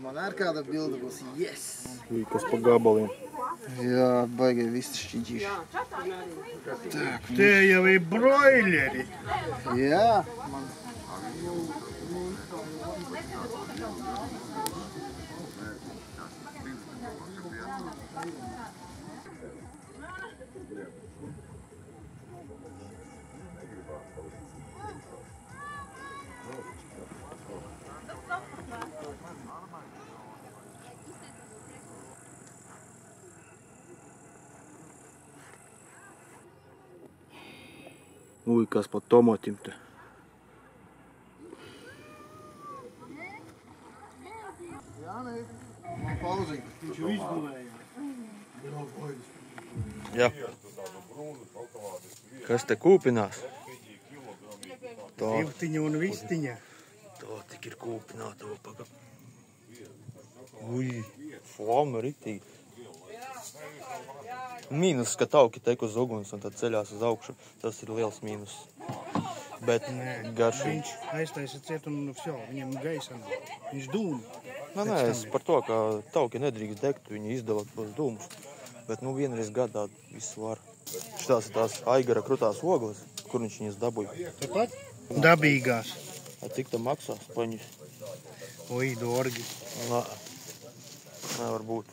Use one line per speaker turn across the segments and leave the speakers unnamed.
Man ar kāda bilde būs, yes!
Kas pa gabaliem.
Jā, baigie visi šķiģīši.
Tie jau ir broileri.
Jā.
Ui, kas pa tomatim te.
Jāni, man pauziņ.
Viņš jau izgulēja.
Jā. Kas te kūpinās? Tā.
Ivtiņa un vistiņa.
Tā tik ir kūpināta. Ui, flama ritīgi. Mīnus, ka tauki tek uz uguns un tad ceļās uz augšu. Tas ir liels mīnus. Bet garšīgi.
Viņš aiztaisa ciet un vsjo, viņam gaisa nav. Viņš dūna.
Nē, es par to, ka tauki nedrīkst degt, viņi izdala tos dūmus. Bet vienreiz gadā visu var. Šitās ir tās aigara krutās ogles, kur viņš viņas dabūja.
Tāpat? Dabīgās.
Cik tam maksā spaņus?
Oi, dorgi.
Nē, nevar būt.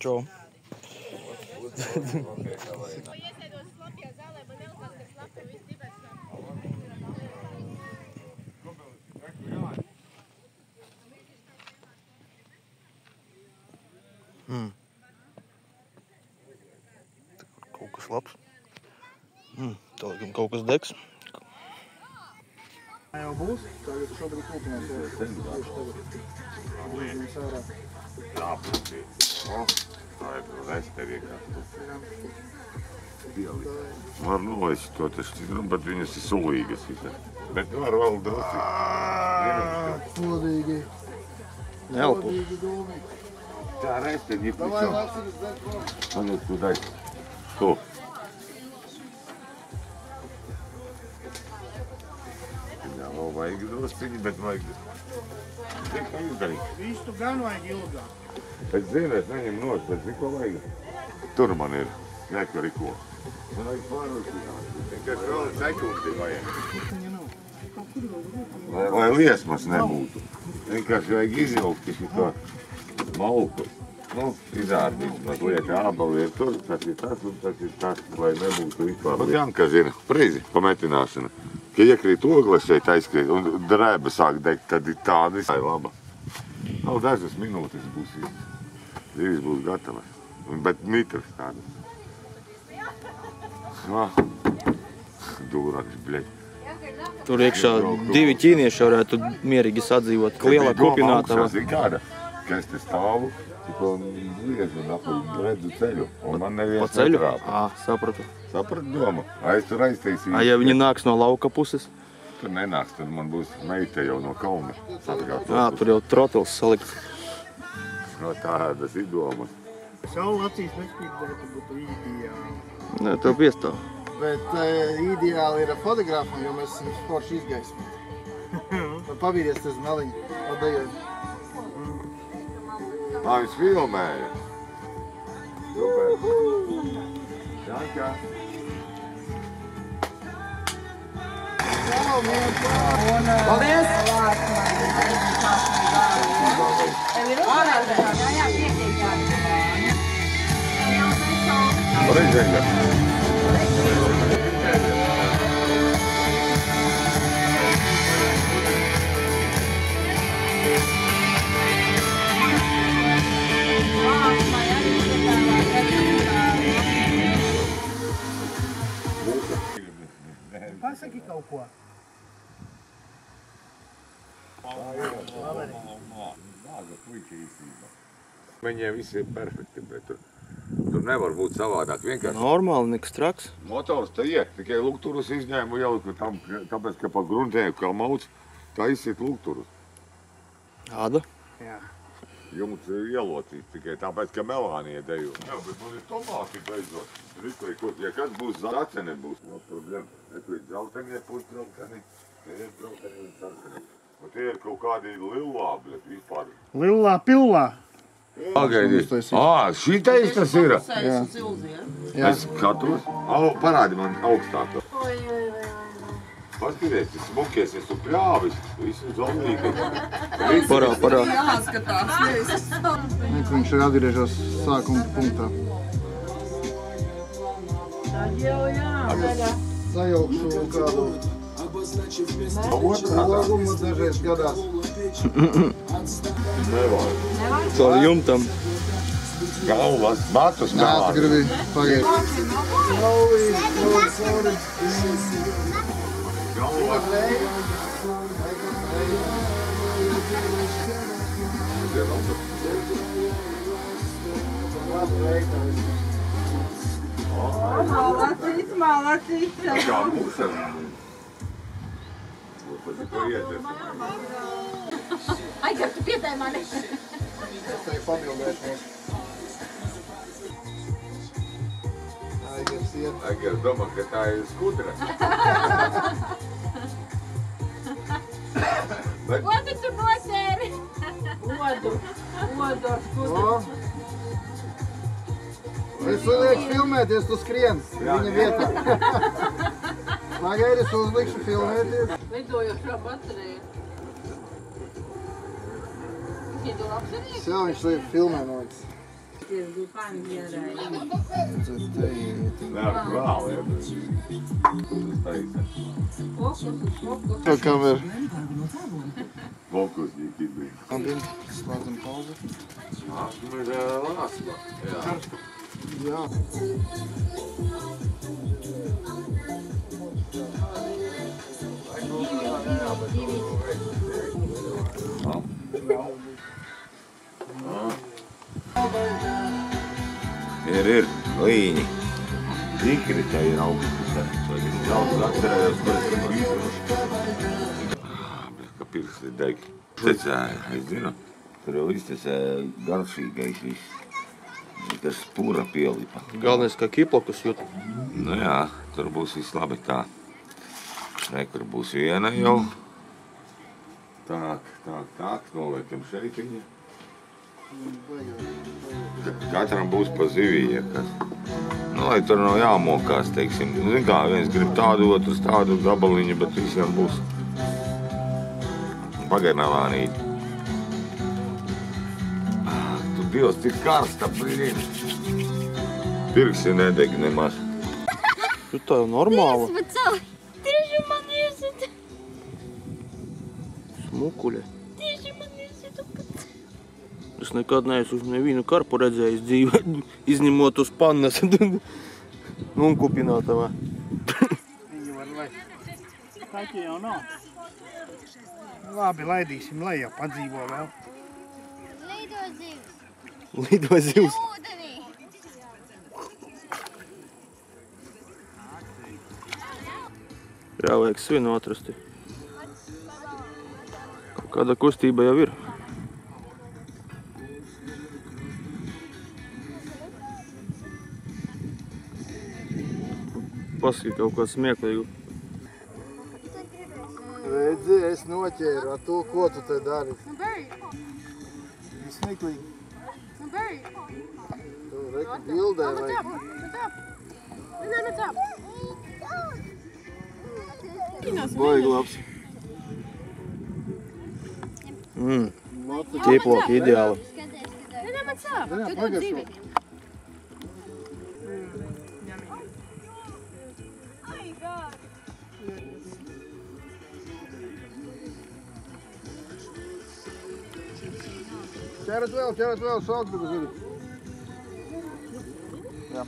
Čau. Kaut kas labs. Tagad kaut kas degs.
Jau būs? Tagad šobrīd kūpinās.
Var nolaist to, bet viņas ir sulīgas. Bet var vēl drusku.
Plodīgi.
Neelpo.
Tā reisteņi ir pičau. Paniet, tu dai. To. Jā, vēl vajag drusciņi, bet vajag. Tikai izdarīt.
Vistu gan vajag ilgāk.
Bet zināt, neņem nost, bet ziko vajag. Tur man ir nekariko. Man vajag pārlūkināt. Tikai vēl sekundi vajag. Lai liesmas nebūtu. Vienkārši vajag izjaukt to malku. Izārdīt mazliet ābali ir tur, tas ir tas un tas ir tas, lai nebūtu vispār. Bet Janka zina, preizi, pametināšana. Ka iekrīt ogles šeit aizkrīt un drēba sāk degt, tad ir tāda visai laba. Vēl dažas minūtes būs viss. Zivis būs gatavas. Bet mitras tādas. Dūraks, bļeļ.
Tur iekšā divi ķīnieši varētu mierīgi sadzīvot. Lielā kūpinātavā.
Zin kāda, ka es te stāvu, un liežu un redzu ceļu. Un man neviens netrāpa.
Sapratu.
Sapratu domu? Es tur aiztaisīju.
Ja viņi nāks no lauka puses?
Tur nenāks, tad man būs meita jau no kalna.
Tur jau trotils salikts.
No tādas ir domas.
Saula acīs nespīdētu būtu ideāli.
Nē, tev piestāv.
Bet ideāli ir fotogrāfam, jo mēs esam forši izgaismi. Pavīries tas maliņi.
Viņš filmēja. Super. Janka.
Paldies!
Pareizi, Janka.
Pasaki kaut ko.
Viņiem visi ir perfekti, bet tur nevar būt savādāk. Vienkārši
Normāli, nekas traks.
motors te iet, tikai lukturus izņēmu ieliku tam, tāpēc, ka pa gruntēju kā mauc, tā izsit lukturus.
Āda?
Jā.
Jumts ir ielocīts tikai tāpēc, ka Melānija dejo. Jā, bet man ir tomāti beidzot. Ja kas būs zacene būs, no problēma. Tur ir dzeltenie, pusdzelteni, tie ir dzelteni un sarkani. Un tie ir kaut kādi lillā, bet vispār.
Lillā pillā.
Pagaidīt. Šitais tas ir?
Jā.
Es skatos. Parādi man augstāk. Paskaties, tas smukies, es tu pļāvis, visu zombīgi.
Parā.
Viņš ir atgriežos sākuma punktā. Sajaukšu kādu logumu dažreiz gadās.
Nevajag.
Caur jumtam.
Galvas, matus
Nē, tu
galvas.
gribi pagaiet.
Молодец.
Kā mūsam.
Aigar, tu piedāji mani.
Es tevi pabildēšu. Aigars iet.
Aigars domā, ka tā ir skudra.
Odu tu nosēri. Odu ar skudru.
Es lieku filmēties, tu skrien viņa vietā. Pagaidi, es uzlikšu filmēties.
Lidojošā baterija. Viņu labsanīgs?
Jā, viņš liek filmē noliks.
Nē, vēl ir.
To kameru.
Fokus ģīgi bija.
Labi, slēdzam pauzi.
Āsma ir lāsma. Jā.
Jā.
Ir līņi. Ikrita ir augstpusē. Daudz atcerējos, kur es esmu izdevuši. Ka pirksti degi. Tecēja, es zinu. Tur jau iztecēja garšīgais viss. Tas pura pielipa.
Galvenais, ka kiplokus jūt.
Nu jā, tur būs viss labi tā. Nekur būs viena jau. Tā, noliekam šeit viņa. Katram būs pa zivīja, kas. Nu, lai tur nav jāmokās, teiksim. Zin kā, viens grib tādu, otrs tādu gabaliņu, bet visiem būs pagarinavānīt. Tu Dievs, tik karsta brīn. Pirksi nedeg nemaz.
Tā jau normāla.
Tieši man iesita.
Smukuļe.
Tieši man iesita.
Es nekad neesmu nevienu karpu redzējis dzīvē, izņemot uz pannas un kupinātavā.
Viņu var laist. Kaķi jau nav. Labi, laidīsim lejā, padzīvo vēl.
Lido zivs.
Lido zivs.
Ūdenī.
Jā, vajag svinu atrasti. Kaut kāda kustība jau ir. Pasaki kaut kādu smieklīgu.
Redzi, es noķēru ar to, ko tu te dari. Viss smieklīgi. Tu reki bildē vai...
Baigi labs. Ķiploki ideāli.
Nē, man sāp.
Jā, pagaršo. Ķerat vēl, sauc, bet uz vidu. Jā.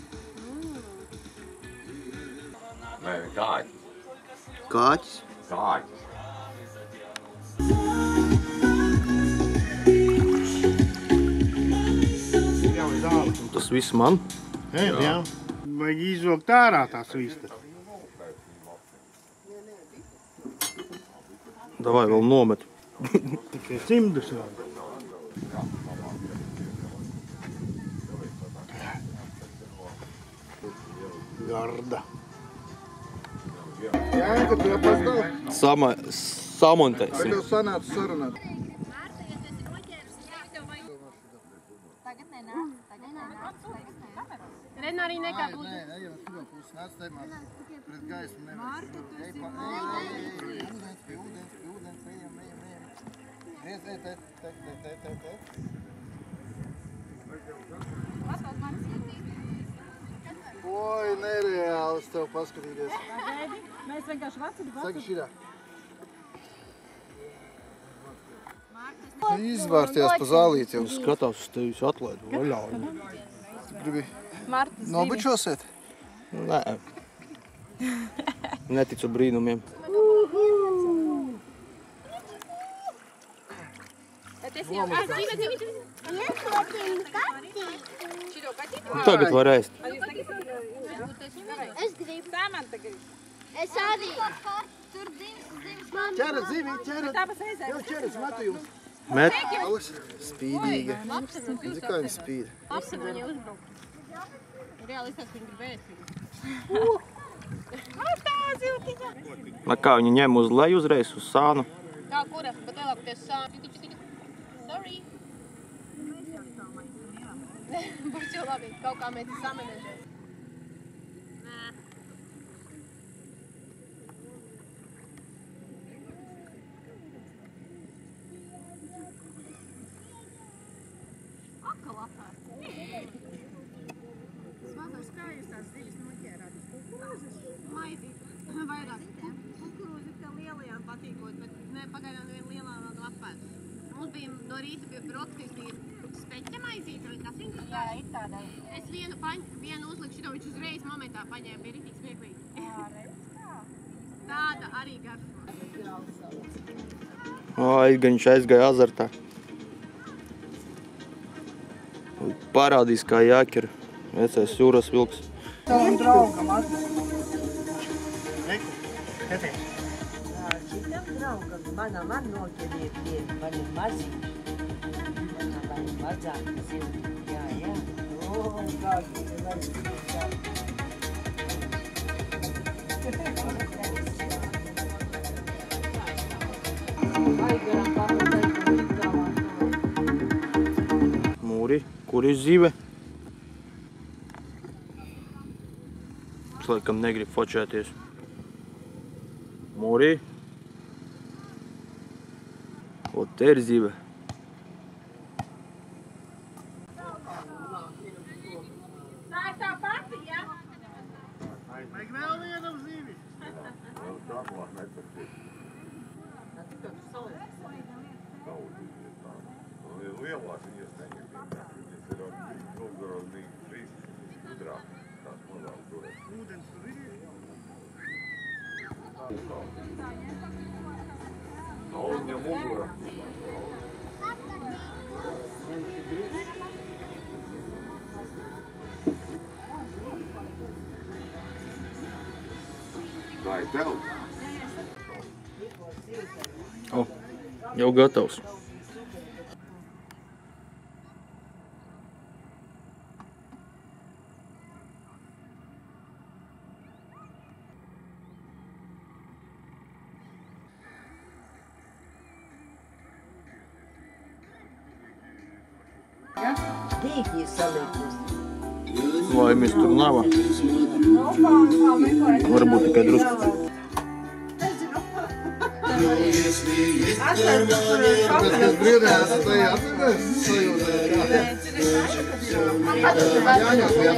Nē, kāķis.
Kāķis.
Kāķis.
Jau ir dāli.
Tas viss man.
Jā. Vajag izvilkt ārā tās vistas.
Davai vēl nomet.
Tikai cimdus vēl.
garda. Jānka, tu apastāv?
Samontēsim.
Vai tev sanāca sarunāt?
Redz arī nekā būtu.
Nē, ejam uz pirmo pusi. Nāc tajumā pret gaismu nevar. Ūdens, pie ūdens, ejam. Griez, te. Oi, nereāli es tev paskatīties.
Mēs vienkārši vecam.
Saka širā. Izvārstījās pa zālīti jau.
Skatās uz tevis atlaidu vaļā.
Gribi nobučosiet?
Nē. Neticu brīnumiem. Tagad var ēst.
Es gribu. Es arī. Tur zivis.
Ķerat zivi, ķerat. Jau ķerat, metu jums.
Met.
Alas, spīdīga. Redzi, kā viņa spīd.
Apsamaņa uzbruk. Reāli izsaka, ka viņa grib ēst.
Kā viņi ņem uz leju uzreiz, uz sānu?
Kā kura? Bet lielākoties sāni. Sorry. Būs jau labi. Kaut kā mēs samenežēs.
Smatos, kā jūs tās zivis noķērāt? Kukurūzes?
Maizīt. Vairāk. Kukurūzi kā lielajām patīkot, bet ne pagaidām neviena lielā vēl lapēt. Mums bija no rīta pie brokkīs bija speķa maizīte vai kas viņa?
Jā, ir tādā.
Es vienu uzliku šito, viņš uzreiz momentā paņēma, bija rītīgi smieklīgi.
Jā, redz kā.
Tāda arī garšo.
Viņš aizgāja azartā. Parādīs, kā jāķer vecais jūras vilks.
Tavam draugam atnāk. Reku, skaties.
Jā, šitam draugam manam ar noķeriet vienu, man ir maziņš. Manam man ir mazāk zilti. Jā. Kā viņi var Aigaram pamazai, ka līdāvā.
Mūri, kur ir zive? Es laikam negribu fočēties. Mūri. O, te ir zive.
Tā ir tā pati, jā?
Vajag vēl vienam zivi.
Lielās viņas neņem. Viņas ir nogarodīgi trīs gudrāk. Tās mazāk turēt.
Ūdens tur ir.
Nav viņam ugura. Tā ir tev.
O, jau gatavs.
Tīkļi salīdus.
Laimis tur nav. Varbūt tikai drusku.
Pēc kas brīvdējās, tai atvedēs sajūta. Jāņos bija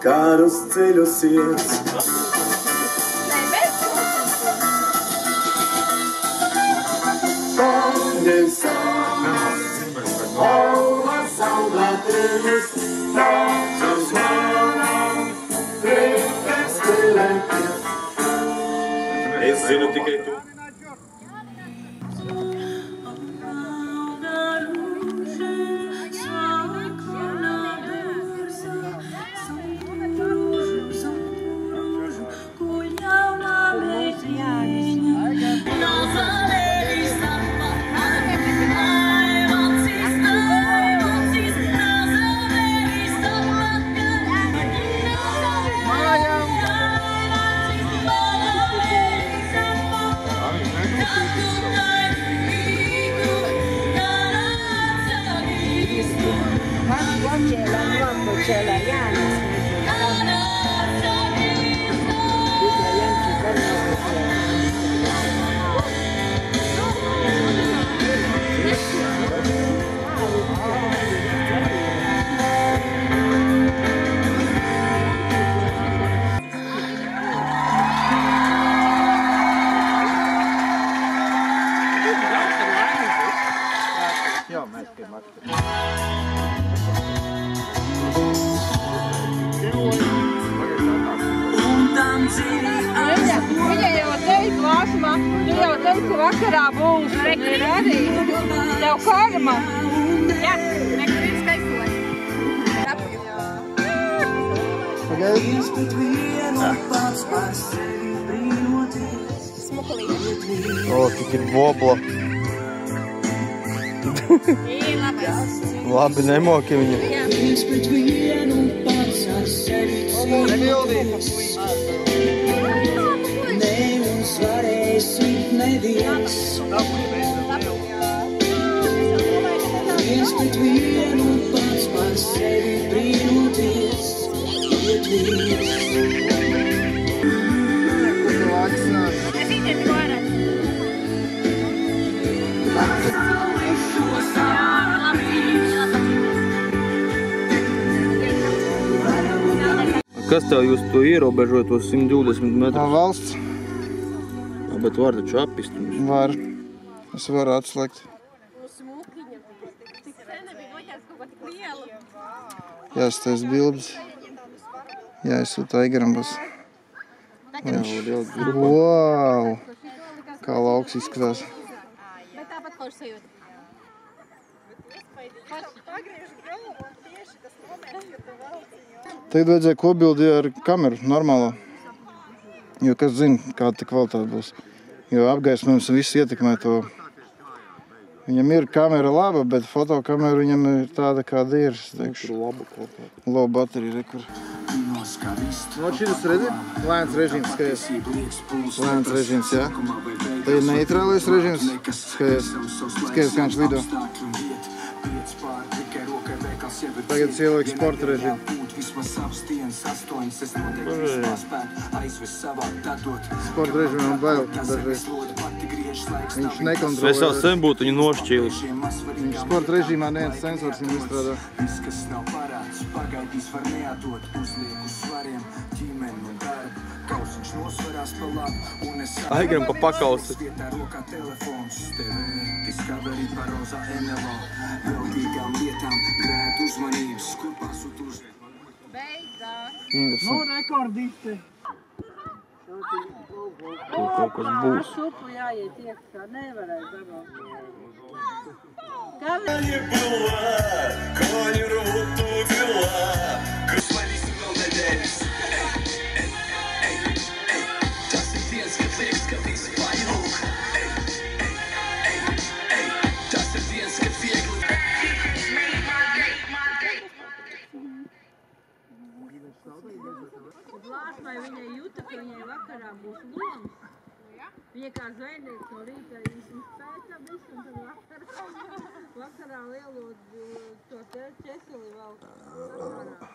Caros ceļos iet. Es zinu tikai tu.
Viņa jau teica, Lāsma, tu jau teici, ka vakarā būs arī tev karma.
Jā, mēs ir skaistoši. Smukulīgi.
O, tik ir bobla. Labi, nemoki viņu.
Neviens varēsi neviens. Viens pret vienu pats par sevi brīnoties. Iet viens.
Kas tev jūs to ierobežoja, tos 120 metrus?
Tā valsts.
Jā, bet var taču apist jums.
Var. Es varu atslēgt. Jāstais bildes. Jāizsūta Aigaram būs. Wow! Kā lauks izskatās.
Bet tāpat forši sajūta.
Tagad vajadzēja kopbildi ar kameru, normālo. Jo kas zina, kāda tā kvalitāte būs. Jo apgaismojums viss ietekmē to. Viņam ir kamera laba, bet fotokamera viņam ir tāda, kāda ir.
Tur laba kvalitāte.
Low battery rekur. No šis redzi? Lēns režīms skaties. Lēns režīms, jā. Tā ir neitrālais režīms. Skaties, kā viņš lido. Tagad es ieliku sporta režīmu. Sporta režīmam bail dažreiz. Viņš nekontrolē.
Es jau sen būtu viņu nošķīlis.
Viņš sporta režīmā neviens sensors viņam izstrādā.
Aigaram pa pakausi.
Nu, rekordiste.
Tur kaut kas būs.
Šupu jāiet iekšā, nevarēja dabūt. Lāsmai viņai jūta, ka viņai vakarā būs loms. Viņa kā zvejnieks no rīta izpēta visu, un tad vakarā lielot to ķeseli vēl vakarā.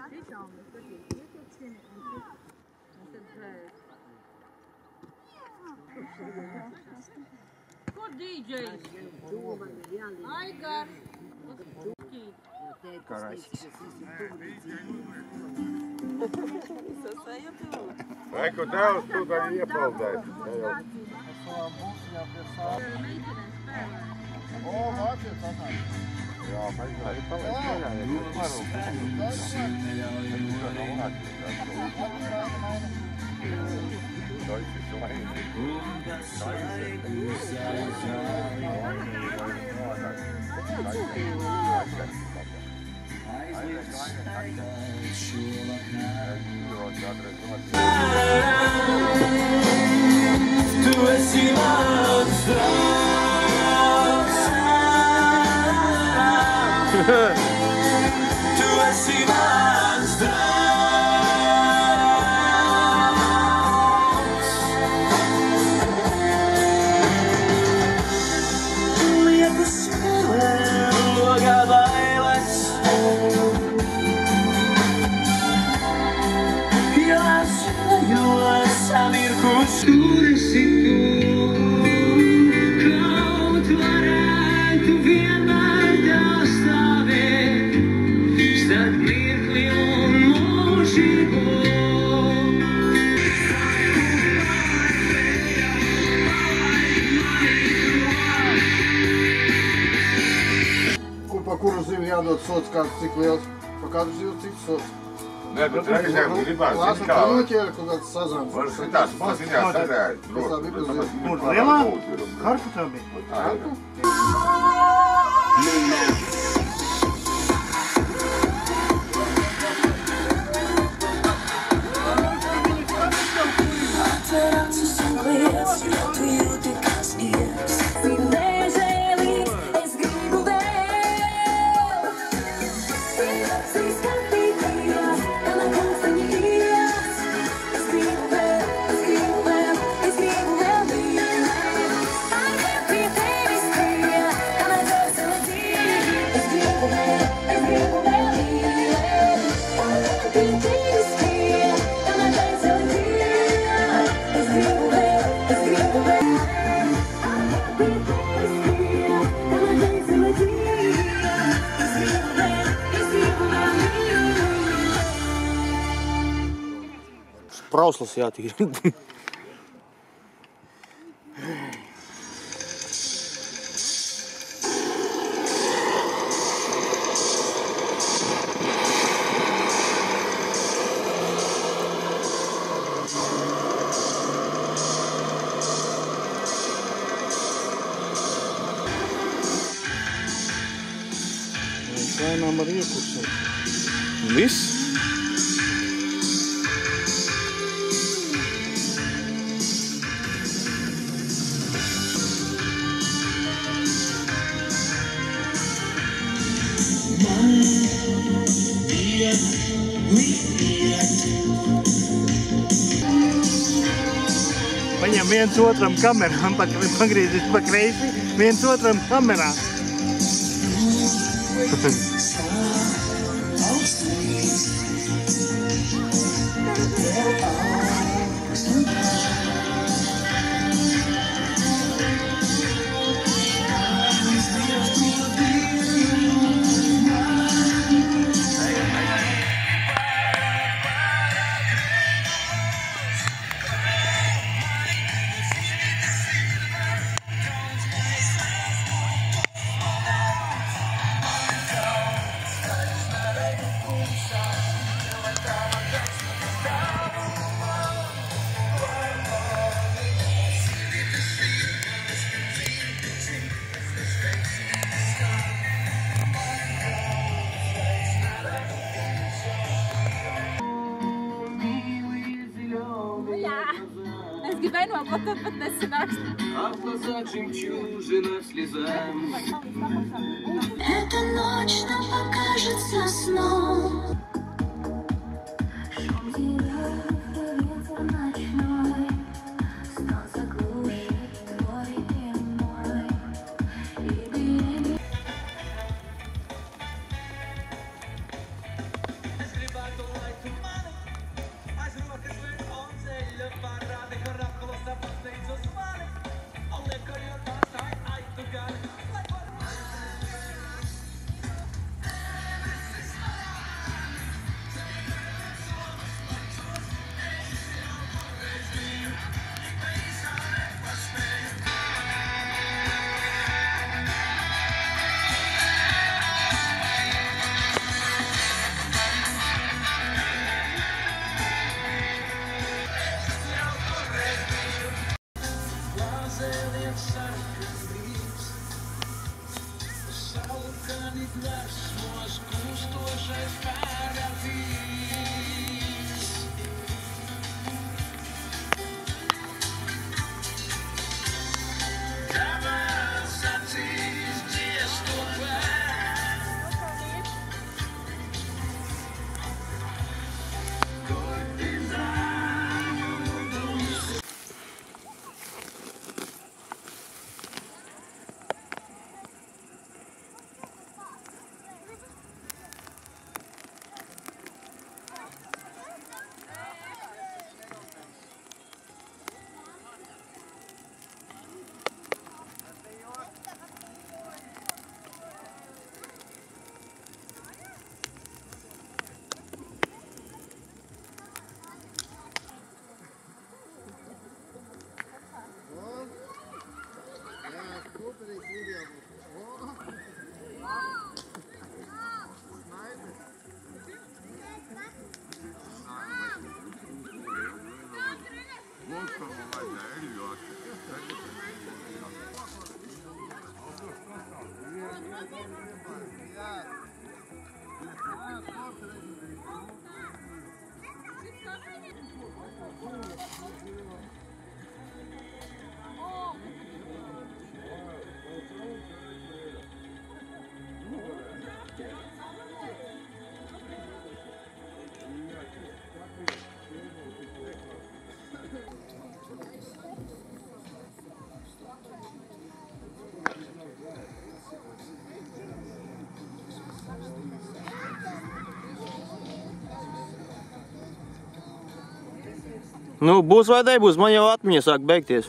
Šitām mēs skatīt iekļaksini un tad dzēst. Kur DJs? Aigar!
Karaiskis.
Reku tev, tu tagad iepaldēs.
O, vāciet atnāk.
Jā, mēs arī paliek vaļā, ja tu varu.
Tu esi mans draugs. Tu esi mans draugs.
jādod sots kāds cik liels. Pa kādu jūs cik sots.
Nē, bet reizēm gribās
Lāsa panoķēra kaut kāds sazāns.
Var šitās pasiņās sarēt.
Kur lielā? Karku tā bija?
Karku?
Prauslas jātīra.
Sainām ar iekusēt.
Viss?
Paņem viens otram kamerām, pagrīzis pa kreisi, viens otram kamerā.
Es gribēju noplatot, bet nesanāks.
Эта ночь нам покажется сном. Шум деревьев, ветер ночной, снова заглушит твой и мой. И береги.
Nu, būs vai nebūs, man jau atmiņa sāk beigties.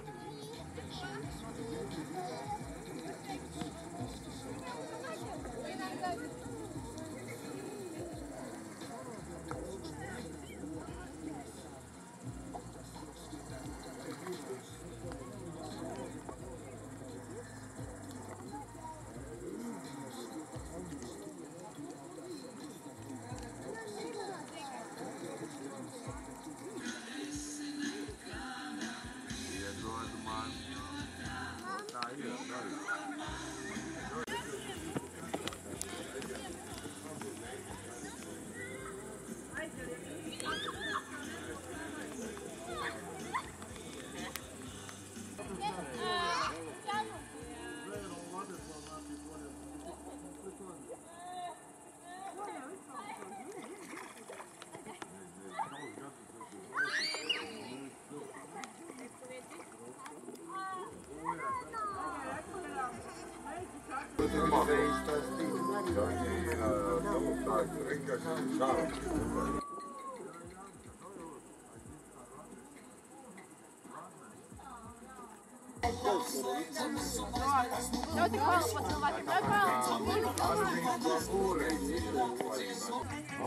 Ļoti hvala pa cilvēkiem.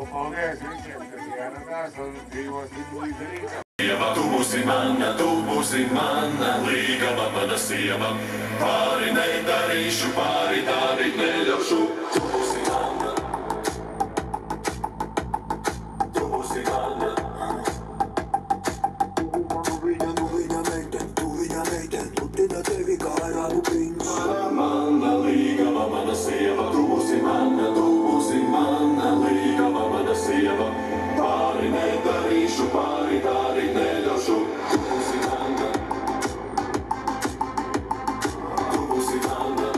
Paldies visiem, kas ieradās un dzīvosim līdz rītam.
Sieva, tu būsi mana, līgava mana sieva. Pāri nedarīšu, pāri darīt neļaušu. Tu būsi mana. Tu būsi mana. Tu viņa meiten, tutina tevi kā arābu prinčs. Mana līgava mana sieva. Tu būsi mana, līgava mana sieva. Pāri nedarīšu, pāri darīt neļaušu. Tu būsi mana. Tu būsi mana.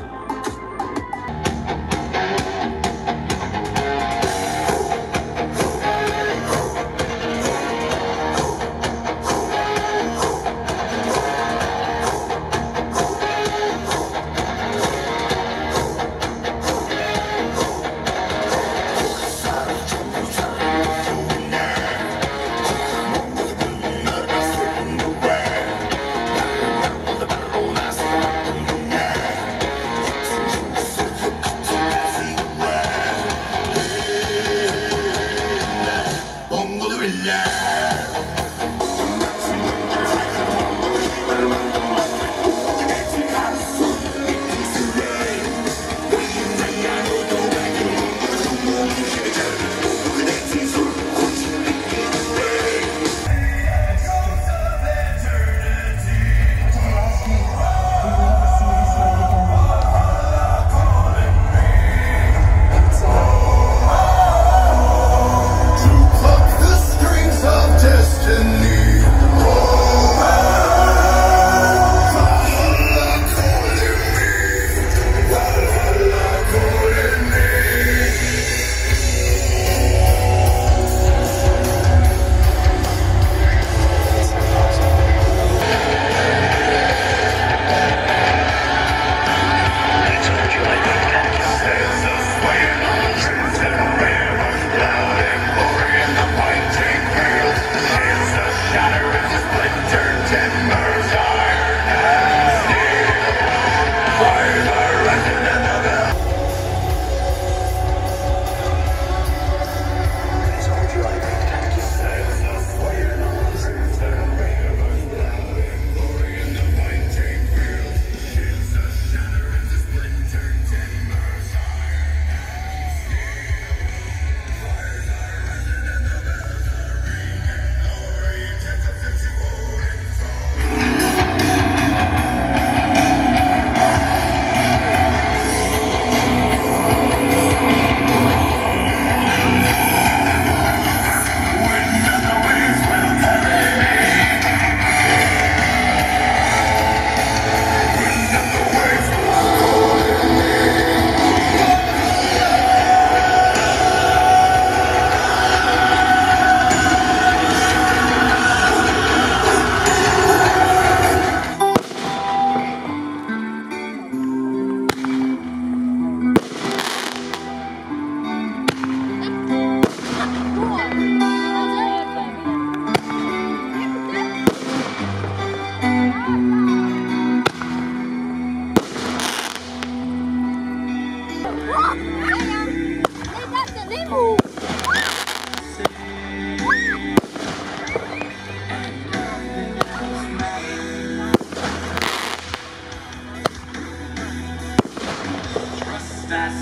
I'm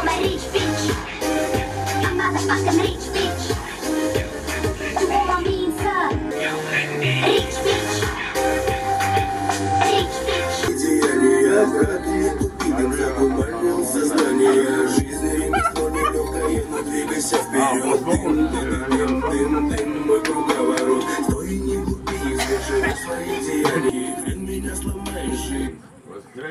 a rich bitch. A motherfucking rich bitch. You all I mean, sir. Rich bitch. Rich bitch.
Деяния братья, тупиком затуманил сознание жизни. Никто не легкое, но двигайся вперед. Дым, мой круговорот. Стой, не глупи, совершай свои деяния. Хрен меня сломаешь жизнь.
Ir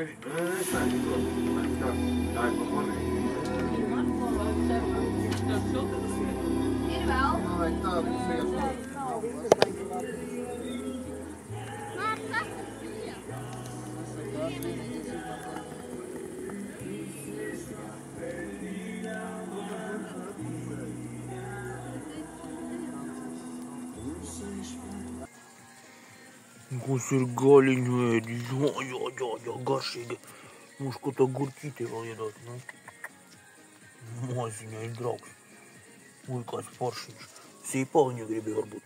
vēl.
Kas ir gaļiņu ēdi? Jā, garšīgi. Mums ko tā gurķīti vēl iedot, nu. Maziņais draugs. Ui, kāds foršiņš. Sīpāņu gribi varbūt.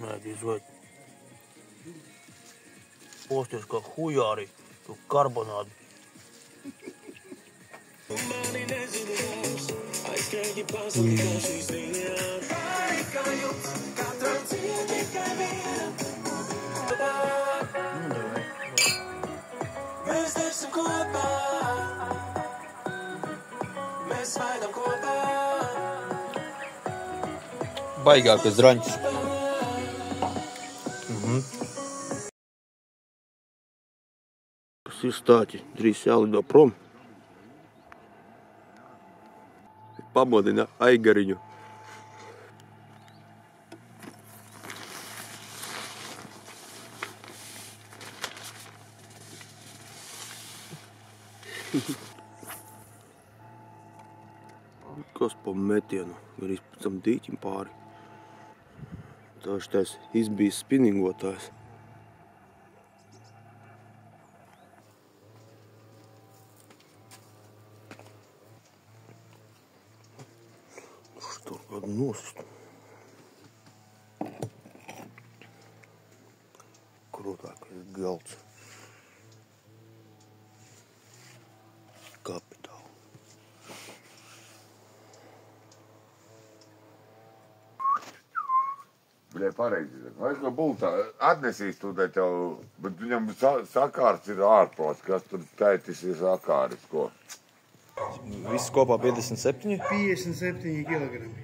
Nē, diez vai. Posties kā hujāri, tu karbonādi.
Mēs esam kopā. Mēs smaidām kopā.
Baigākas draņķis. Kas ir stāķi? Drīz jālido prom. Pamodina Aigariņu. Kas pa metienu, arī pēc tam dīķim pāri. Tā šitais izbijis spinningotājs. Tur kādu nosist. Krūtākais galds. Kapitāli.
Bļai, pareizi. Vajag no bultā atnesīs tūdēt jau, bet viņam sakārts ir ārprāts, kas tur taitis ir sakāris, ko?
Viss kopā 57.
57 kilogrami.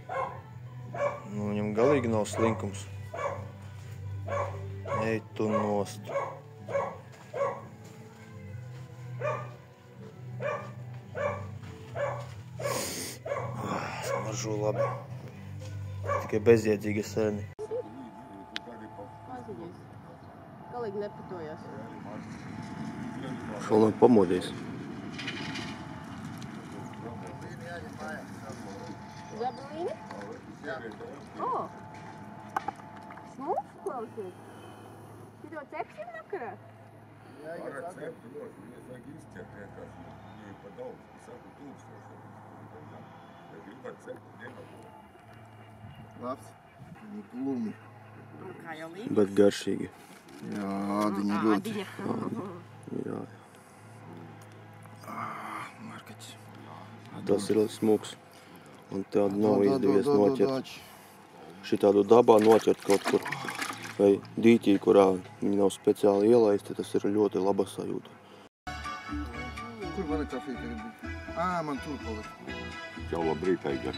Nu, viņam galīgi nav slinkums. Ej tu nost. Smaržo labi. Tikai bezjēdzīgi sēni.
Maziņais. Galīgi nepatojās.
Šalnāk pamodies.
Zabelīni? O! Smulks klausies. Šito cepsim vakarā?
Ar recepti, ļoti, viņas vajag izķert vienkārši, viņai pa daudz, saku tūkstoši. Ja gribat cepti, nepato.
Labs. Glumi.
Kā jau līdz?
Bet garšīgi.
Jā, ādiņa ļoti.
Jā.
Markaķis.
Tas ir smuks. Un tādu nav izdevies noķert. Šitādu dabā noķert kaut kur. Vai dīķī, kurā viņi nav speciāli ielaisti, tas ir ļoti laba sajūta.
Kur mana kafija tagad bija? Man tur palika.
Čau, labrīt, Aigar.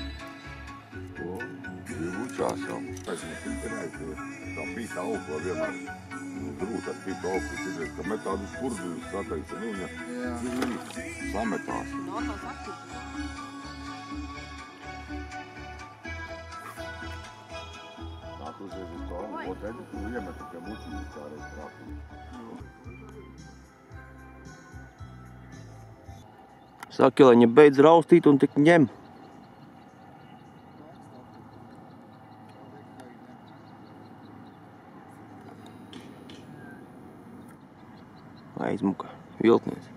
O, ir učās jau. Es nezinājos, tā pīta auga vienmēr grūtās pīta auga. Citreiz, ka met tādu spurdu, sateica, nu, viņa sametās.
Normāls aktīvs.
Uzreiz uz to augu, ot, Edi, tu iemeti pie mucības kā reiz trāpī.
Saki, lai viņa beidz raustīt un tik ņem. Aizmuka. Viltnieks.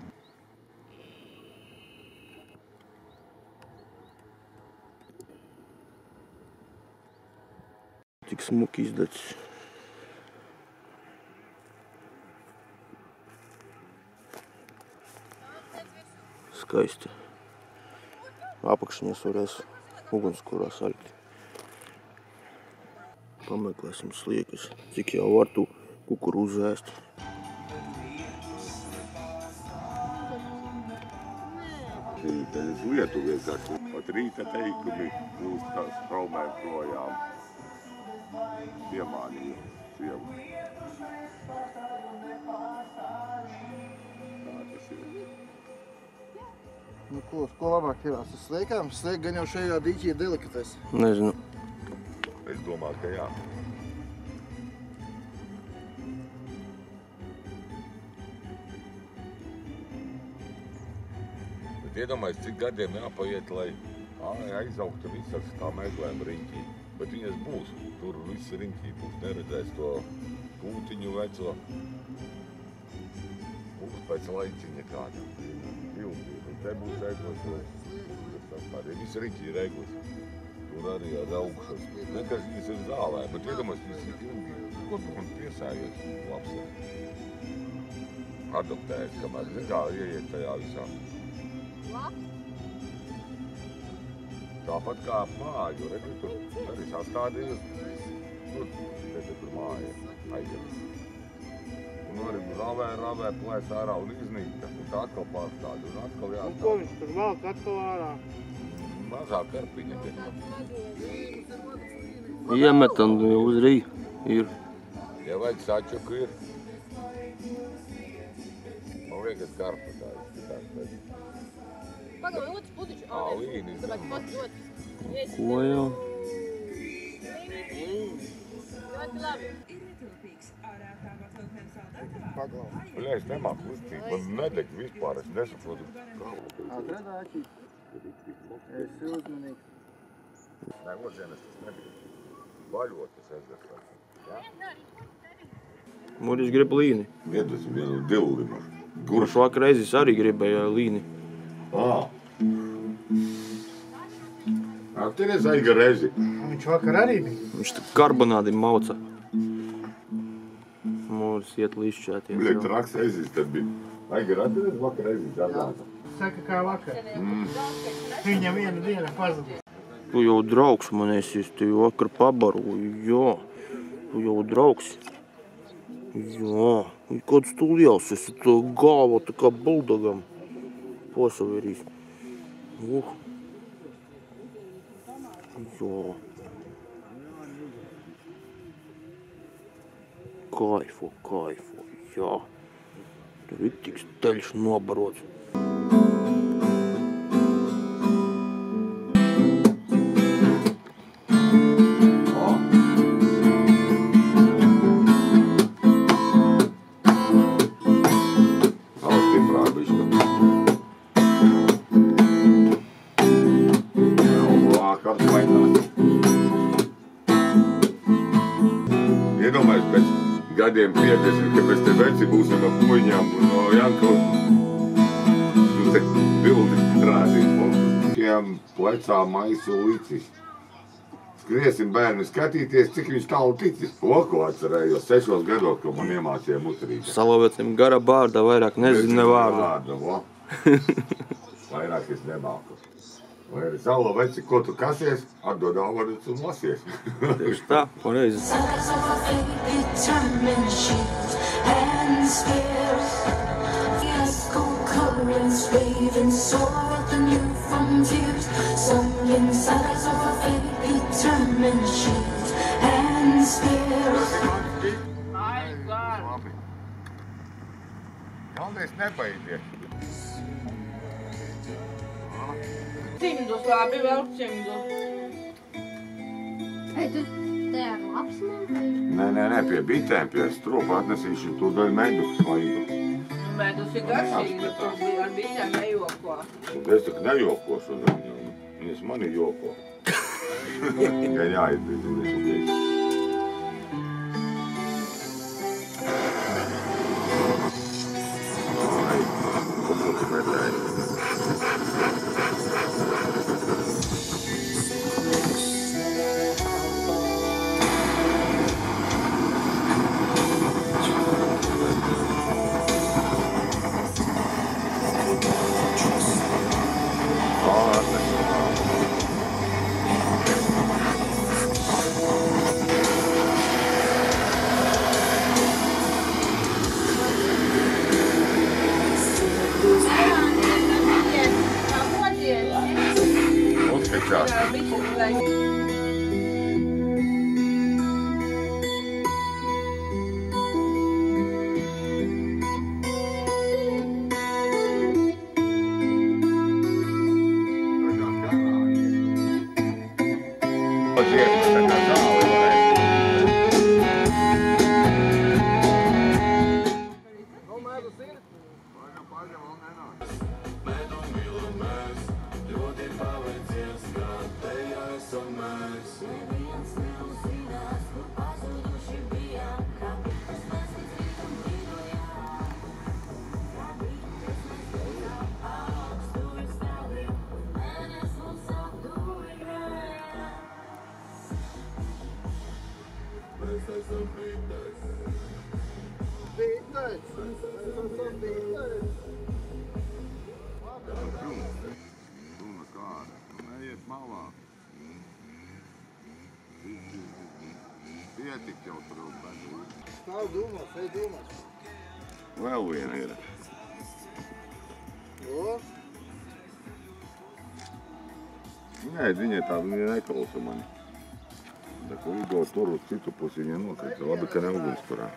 Tik smuki izdacis. Skaisti. Apakšņies varēs ugunskurā saļkt. Pameklēsim sliekas, cik jau var tu kukurūzu ēst.
Es lietu vienkārši. Pat rīta teikumi būs tās traumēm projām. Piemānīju sievu. Tā tas ir.
Nu, ko labāk irās? Ar sliekām? Sliek gan jau šajā dīķī ir delikates.
Nezinu.
Es domāju, ka jā. Bet iedomājies, cik gadiem jāpaiet, lai aizaugtu visas kā meklējam riņķī. Bet viņas būs. Tur viss riņķī būs. Neredzēs to pūtiņu veco. Būs pēc laiciņa kāda. Pilnīgi. Un te būs eglis. Viss riņķī ir eglis. Tur arī ar augšas. Nekas viņas ir zālē, bet iedomājies, viņas ir ilgi. Ko tu man piesājies? Labs. Adoptējies, kamēr. Zin kā ieiet tajā visā. Tāpat kā māju, redzi, tur arī sastādījus. Tur māja aiziet. Un arī ravē, plēs ārā un iznīkta. Un tā atkal pārstādi un atkal jāstādi.
Un ko viņš tur valk atkal ārā?
Mazā karpiņa.
Iemet un uz rīju ir.
Ja vajag sačuku ir. Man liekas karpa tā ir.
Pagaidām, otrs pudiņš.
Līni.
Ko jau?
Ļoti labi.
Bļa, es nemāku uzcīt. Man nedeg vispār. Es nesaprotu.
Atredāči. Es uzmanīgs.
Nē, otrienes tas nebija. Vaļot tas ezers.
Muris grib līni.
Iedosim vienu divlimu.
Kurš vakar reizes arī gribēja līni.
Atceries aiga reizi.
Viņš vakar arī bija.
Viņš tā karbonādi mauca. Muris iet līšķēties.
Bļa, traks reizes tad bija. Aiga atceries vakar reizes darbāta.
Saka, kā vakar. Viņam viena diena pazuda.
Tu jau draugs man esi, es tevi vakar pabaroju, jā. Tu jau draugs. Jā. Kāds tu liels esi, tā galva tā kā buldogam. Posaverīs. Jā. Kaifo, jā. Tur ir tik steļš nobarots.
Iedomājies pēc gadiem 50, ka mēs te veci būsim no puiņām un no Jankaus. Tu te bildi rādīs mums. Tiem plecā maisu licis. Skriesim bērni skatīties, cik viņš tālu ticis. Loko atcerējos 6 gados, ko man iemācīja mutrīt.
Salavecim gara bārda, vairāk nezinu ne vārdu.
Vairāk es nemāku. Vai arī Salaveci, ko tu kasies, atdod āvadus un lasies.
Tieši tā, pareizi.
Galvenais nebaidies.
Cimdus, labi, vēl cimdus.
Ei, tu te ar labs mūžīgi?
Nē, pie bitēm, pie stropa atnesīšu to daļu medus svaigu.
Medus ir garšīgi, bet tu ar bitēm nejoko.
Es tak nejokošu uz viņu. Viņas mani joko. Ja jāiedzīties.
Stāv domās, ej domās.
Vēl viena ir.
O?
Nē, viņai tā neklausa mani. Tā, ko Igor tur uz citu pusi viņa nokrita. Labi, ka ne ugunskurā.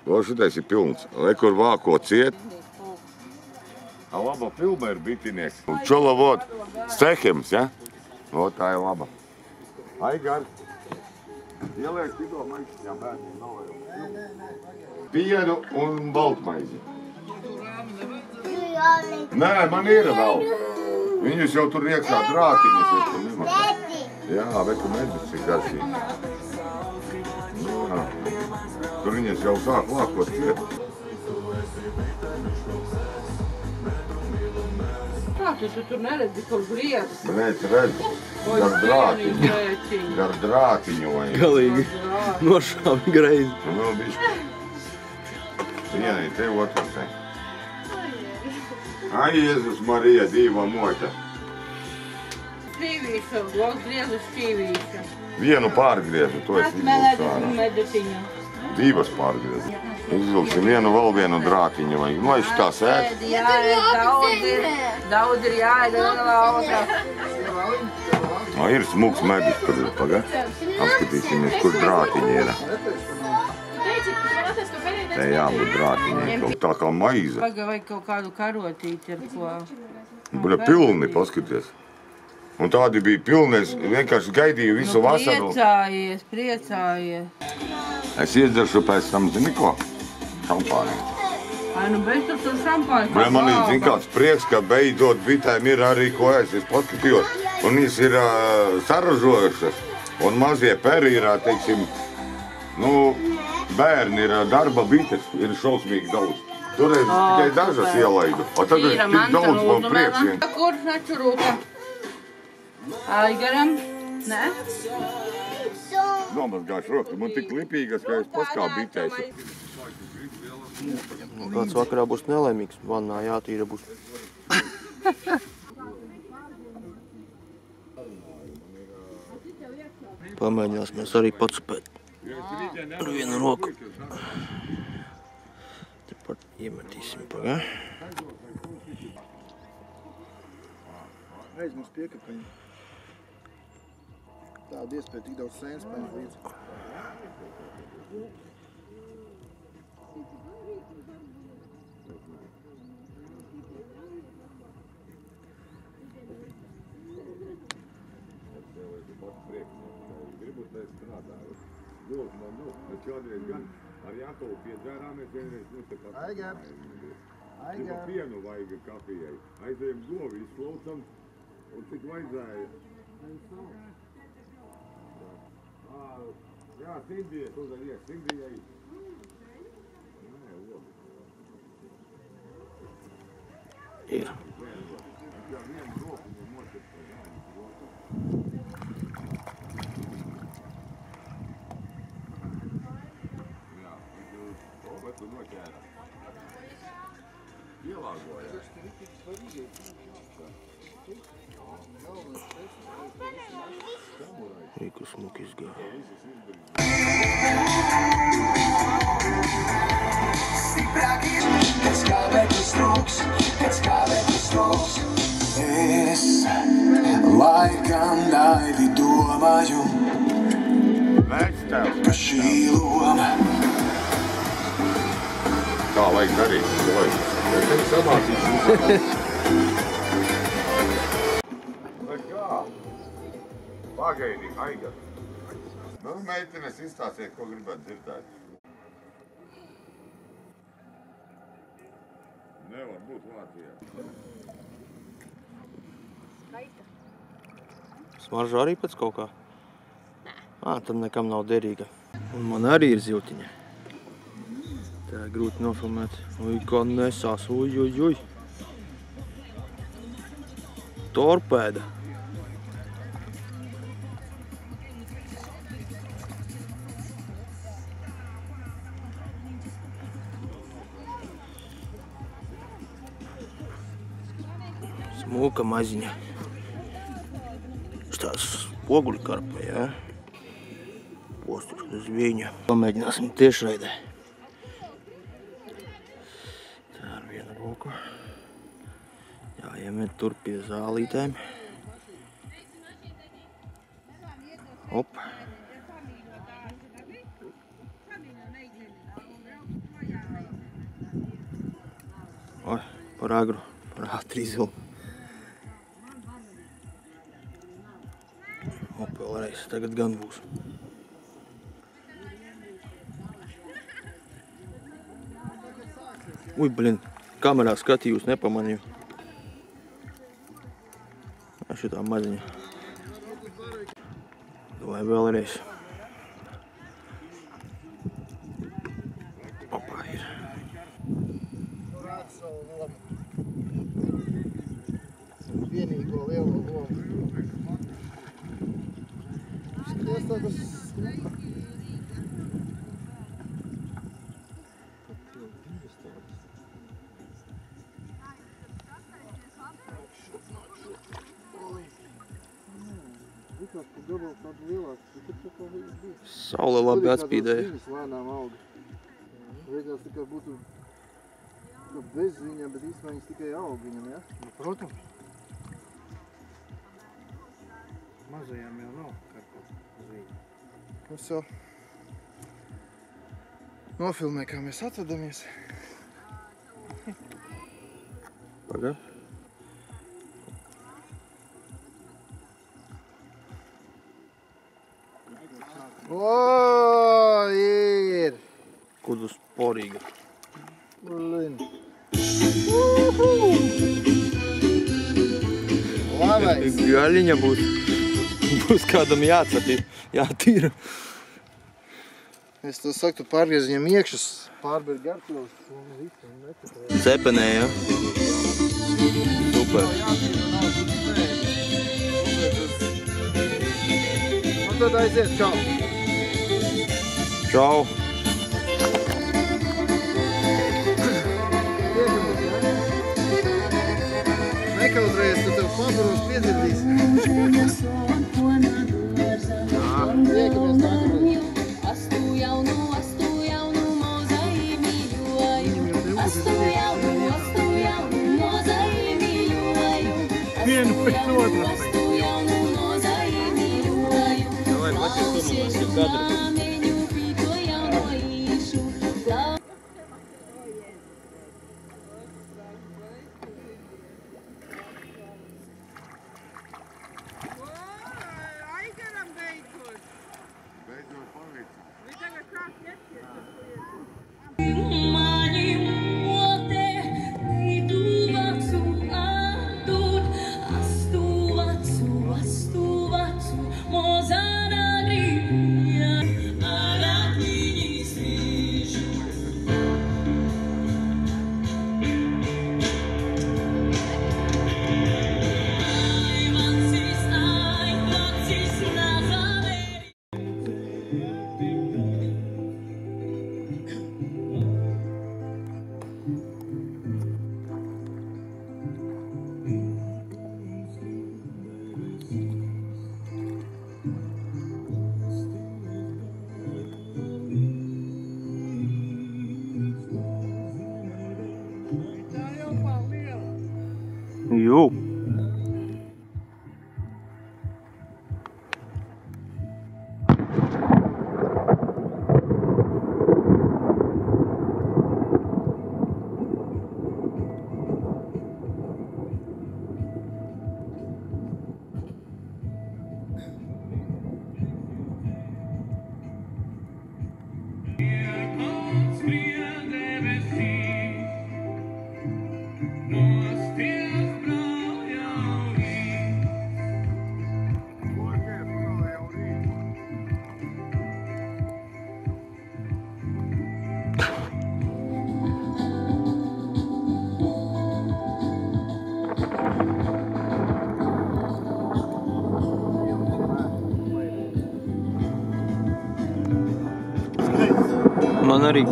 Vēl šitais ir pilns. Kur vāko ciet. A laba filma ir bitinieks. Čola vod Stehems, ja? Vot tā ir laba. Aigar. Ieliek tido maistiņā bērniem novajag. Pienu un baltmaizi. Nē, man ir vēl. Viņus jau tur iekšā drātiņas ir tur nematā. Jā, veku medus ir garšīgi. Jā. Tur viņas jau sāk lākot ciet.
Kā tu tur neredzi, kur griezas?
Redz. Gar drātiņu vajag.
Galīgi nošāvi greizi.
Un vēl bišķi. Vienai, te otru te. Ai, Jēzus Marija, dīva moļa.
Šķīvīša, griezu šķīvīša.
Vienu pārgriezu, to es izvilkšu ārā.
Medutiņu.
Divas pārgriezu. Izvilksim vienu, vēl vienu drātiņu vajag. Nu, es tā sēd.
Daudz ir jāēd, otrā.
Ir smuks medus tur, pagad. Apskatīsimies, kur drātiņi ir. Te jābūt drātiņiem, tā kā maize.
Vai kaut kādu karotīti ar ko?
Buļa pilni, paskaties. Un tādi bija pilni, es vienkārši gaidīju visu vasaru.
Priecājies.
Es iedzeršu pēc tam, zini ko? Šampāni.
Ai, nu beidzot tur šampāni.
Man ir, zin, kāds prieks, ka beidzot bitēm ir arī ko ēst. Es paskatījos, un viņas ir saražojušas. Un mazie peri ir, teiksim, nu, bērni ir darba bites, ir šausmīgi daudz. Toreiz tikai dažas ielaidu. O tagad tik daudz man prieks vien.
Kur načurūta? Aigaram? Nē?
Nomazgāšu rokas, man tik lipīgas, ka es paskā bitēšu.
Kāds vakarā būs nelaimīgs, vannā jātīra būs. Pamēģināsimies arī patspēt ar vienu roku. Tepat iemetīsim pagā.
Reiz mums piekapaņi. Tāda iespēja tik daudz sēnes paņem līdzi.
Kādreiz gan ar Jakovu piedzērāmies, vienreiz tepat.
Aigar!
Aigar! Pienu vajag kafijai. Aizējam govi, izklaucam, un cik vajadzēja. Jā, Sindija, tu dar iek, Sindijai. Nē, lobi.
Ir.
Jā, vienu roku un notiek pa zāņu. Tu noķēra. Ielāgojās.
Rīku smuki izgāja.
Pēc kā veklis trūks, es laika man naivi domāju, ka šī loma.
Kā vajag darīt? Es tevi samācīšu. Vai kā? Pagaidi, Aiga. Nu, meitenes, izstāstiet, ko gribat dzirdēt. Nevar būt Latvijā.
Smarža arī pēc kaut kā? Tam nekam nav derīga. Un man arī ir ziltiņa. Tā grūti nofilmēt. Ui, kā nesās. Uj. Torpēda. Smuka maziņa. Šitās spoguļu karpa, jā. Postuškas viņa. Pamēģināsim tiešraidē. Tā ar vienu roku. Jāiemet tur pie zālītēm. Hop. Oi, par agru, par ātri izvilku. Hop, vēlreiz, tagad gan būs. Uj, blin, kamerā skatījus, nepamanīju. Šitā maziņa. Vai vēlreiz. Opā ir.
Vienīgo lielo lomu. Skaties tādas...
Saule labi atspīdēja.
Liekas, tikai būtu bez viņam, bet īstenībā viņas tikai aug viņam, ja?
Protams. Mazajām jau nav karpā zviņa.
Mums jau nofilmē, kā mēs atvadamies.
Pagā.
O, ir!
Kudu sporīga.
Blin. Labais!
Gaļiņa būs kādam jātīra.
Es to saku, tu pārgriez viņam iekšas, pārber garkļos un visu, un nekatrē.
Cepenē, ja? Super.
Un tad aiziet, čau!
Čau!
Nekautrējies, tu tev pabaros piedzirdīs. Tiekamies nākamreiz.
Vienu pēc otras.
Давай, платишь дома, все кадры. Jū. man arī.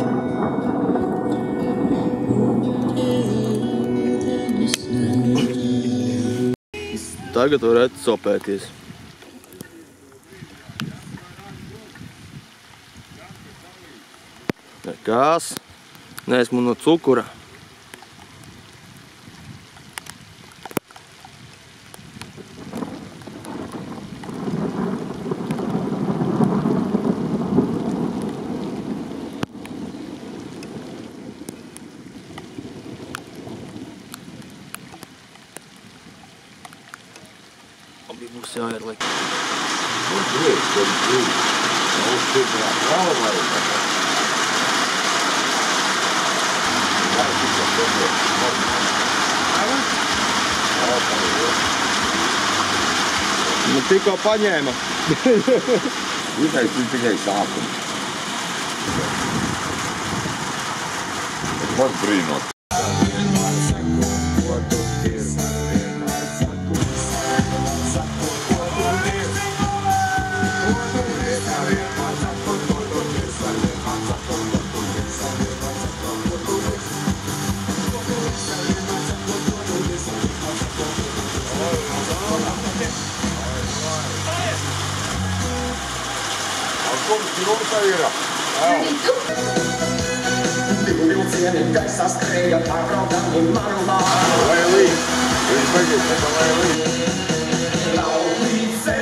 Tagad varētu sopēties. Nekās. Neesmu no cukura. Abi būs jāierliek. Nu tikko paņēma.
Tikai sākums. Var brīnot.
Vilcieni gaisā skrēja pārbraukami manumā.
Lai līdz, viņš beidzies, tā lai līdz.
Laulīce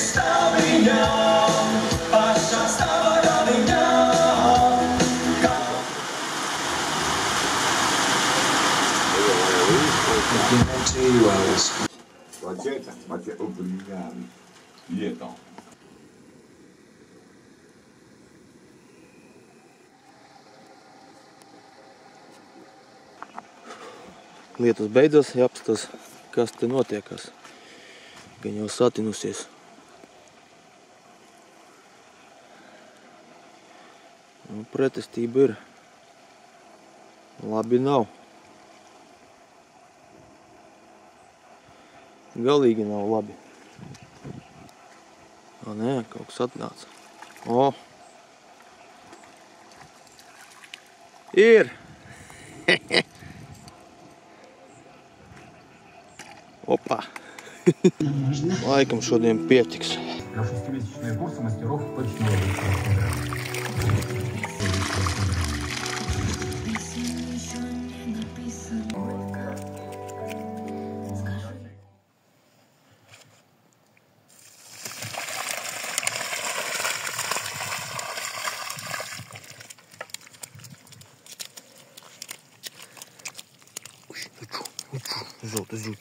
stāviņā, pašā stāvā rāviņā.
Macet, obrigado. E então?
Lietas beidzas, jāapstas, kas te notiekas. Gan jau satinusies. Nu, pretestība ir. Labi nav. Galīgi nav labi. O, nē, kaut kas atnāca. O! Ir! Опа! Laikam šodien pietiks.
На 6-месячные курсы мастеров точно выставки.
Желтый зюк.